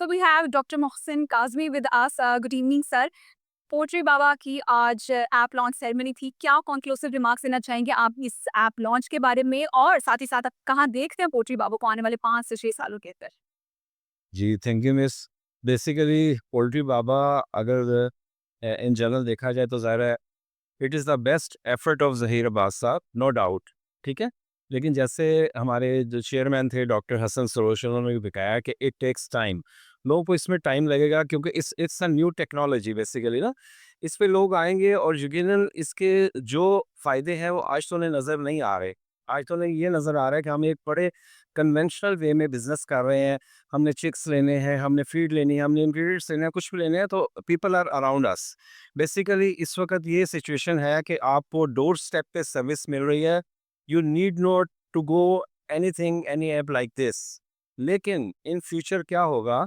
we have Dr. Mohsin Kazmi with us. Good evening, sir. Poultry बाबा की आज app launch ceremony थी। क्या कॉन्क्लूसिव रिमार्क्स देना चाहेंगे आप इस ऐप लॉन्च के बारे में और साथ ही साथ आप कहाँ देखते हैं पोट्री बाबा को आने वाले 5 से 6 सालों के अंदर? जी, thank you miss. Basically poultry बाबा अगर इन जनरल देखा जाए तो ज़ाहिर है it is the best effort of Zaheer Abbas साहब, नो डाउट, ठीक है? लेकिन जैसे हमारे जो चेयरमैन थे डॉक्टर हसन सरोश, उन्होंने भी बताया कि इट टेक्स टाइम। लोगों को इसमें टाइम लगेगा क्योंकि it's a new technology basically ना। इस पे लोग आएँगे और यकीनन इसके जो फ़ायदे हैं वो आज तो उन्हें नज़र नहीं आ रहे। आज तो उन्हें ये नज़र आ रहा है कि हम एक बड़े कन्वेंशनल वे में बिज़नेस कर रहे हैं। हमने चिक्स लेने हैं, हमने फीड लेनी है, हमने इंग्रीडिएंट्स लेने हैं, कुछ भी लेने हैं, तो people are around us. Basically इस वक्त ये सिचुएशन है कि आपको डोर स्टेप पे सर्विस मिल रही है। You need not to go anything any app like this. लेकिन इन फ्यूचर क्या होगा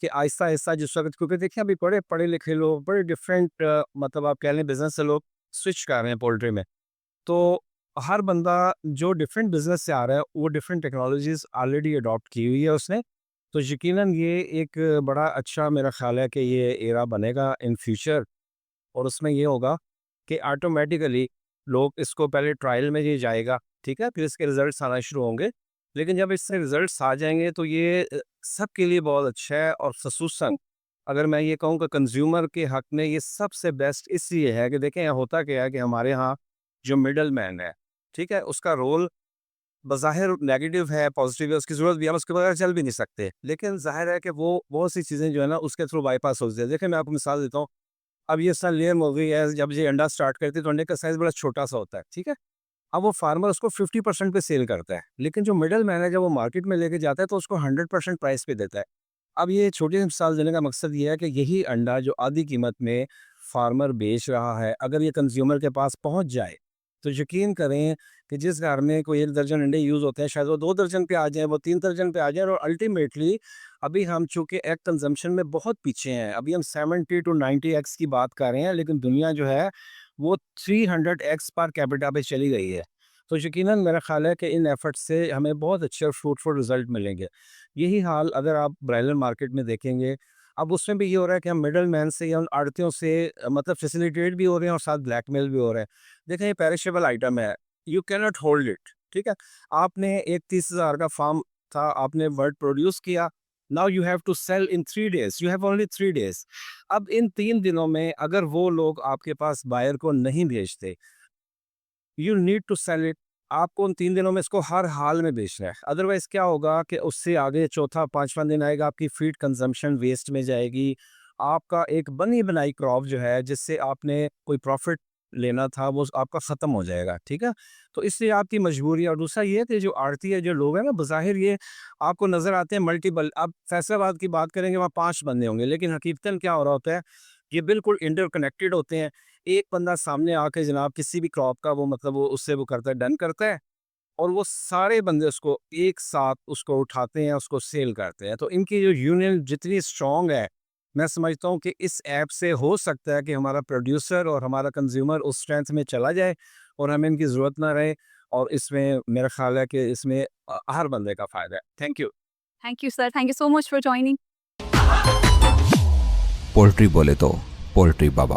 कि आहिस्ता आहिस्ता जिस वक्त, क्योंकि देखिए अभी बड़े पढ़े लिखे लोग, बड़े डिफरेंट मतलब आप कह लें बिजनेस से लोग स्विच कर रहे हैं पोल्ट्री में। तो हर बंदा जो डिफरेंट बिजनेस से आ रहा है वो डिफरेंट टेक्नोलॉजीज ऑलरेडी अडॉप्ट की हुई है उसने। तो यकीनन ये एक बड़ा अच्छा मेरा ख्याल है कि ये एरा बनेगा इन फ्यूचर। और उसमें ये होगा कि ऑटोमेटिकली लोग इसको पहले ट्रायल में ये जाएगा, ठीक है? फिर इसके रिजल्ट्स आना शुरू होंगे। लेकिन जब इससे रिजल्ट्स आ जाएंगे तो ये सबके लिए बहुत अच्छा है। और खसूसन अगर मैं ये कहूँ कि कंज्यूमर के हक में ये सबसे बेस्ट इसलिए है कि देखें यहाँ होता क्या है कि हमारे यहाँ जो मिडल मैन है, ठीक है? उसका रोल बज़ाहिर नेगेटिव है, पॉज़िटिव है, उसकी ज़रूरत भी है, हम उसके बगैर चल भी नहीं सकते। लेकिन ज़ाहिर है कि वो बहुत सी चीज़ें जो है ना उसके थ्रू बाईपास हो जाती है। देखिए मैं आपको मिसाल देता हूँ। अब ये सन लेयर मुर्गी है, जब ये अंडा स्टार्ट करती है तो अंडे का साइज़ बड़ा छोटा-सा होता है, ठीक है? अब वो फार्मर उसको 50% पे सेल करता है। लेकिन जो मिडल मैन है जब वो मार्केट में लेके जाता है तो उसको 100% प्राइस पे देता है। अब ये छोटी सी मिसाल देने का मकसद ये है कि यही अंडा जो आधी कीमत में फार्मर बेच रहा है, अगर ये कंज्यूमर के पास पहुँच जाए, तो यकीन करें कि जिस घर में कोई 1 दर्जन अंडे यूज़ होते हैं, शायद वो 2 दर्जन पे आ जाएँ, वो 3 दर्जन पे आ जाएँ। और अल्टीमेटली अभी हम चूँकि एग कंज़म्पशन में बहुत पीछे हैं, अभी हम 70 टू 90 एग्स की बात कर रहे हैं, लेकिन दुनिया जो है वो 300 एग्स पर कैपिटा पे चली गई है। तो यकीनन मेरा ख़्याल है कि इन एफर्ट्स से हमें बहुत अच्छे और फ्रूटफुल रिज़ल्ट मिलेंगे। यही हाल अगर आप ब्रायलर मार्केट में देखेंगे, अब उसमें भी ये हो रहा है कि हम मिडल मैन से या उन आड़तियों से मतलब फैसिलिटेट भी हो रहे हैं और साथ ब्लैकमेल भी हो रहे हैं। देखें ये पेरिशेबल आइटम है, you can not hold it, ठीक है? आपने एक 30,000 का फार्म था, आपने बर्ड प्रोड्यूस किया, now you have to sell in 3 days, you have only 3 days. अब इन 3 दिनों में अगर वो लोग आपके पास बायर को नहीं भेजते, you need to sell it. आपको उन 3 दिनों में इसको हर हाल में बेचना है। अदरवाइज़ क्या होगा कि उससे आगे चौथा, 5वां दिन आएगा, आपकी फीड कंज़म्पशन वेस्ट में जाएगी। आपका एक बनी-बनाई क्रॉप जो है, जिससे आपने कोई प्रॉफ़िट लेना था, वो आपका ख़त्म हो जाएगा, ठीक है? तो इसलिए आपकी मजबूरी है। और दूसरा ये है कि जो आड़ती है, जो लोग हैं ना, बज़ाहिर ये आपको नज़र आते हैं मल्टीपल। अब फैसलाबाद की बात करेंगे, वहाँ 5 बंदे होंगे, लेकिन हकीकतन क्या हो रहा होता है, ये बिल्कुल इंटरकनेक्टेड होते हैं। एक बंदा सामने आके जनाब किसी भी क्रॉप का वो मतलब वो उससे वो करता है, डन करता है, और वो सारे बंदे उसको एक साथ उसको उठाते हैं, उसको सेल करते हैं। तो इनकी जो यूनियन जितनी स्ट्रांग है, मैं समझता हूँ कि इस ऐप से हो सकता है कि हमारा प्रोड्यूसर और हमारा कंज्यूमर उस स्ट्रेंथ में चला जाए और हमें इनकी ज़रूरत ना रहे। और इसमें मेरा ख्याल है कि इसमें हर बंदे का फ़ायदा है। Thank you. Thank you sir. Thank you so much for joining. Poultry बोले तो पोल्ट्री बाबा।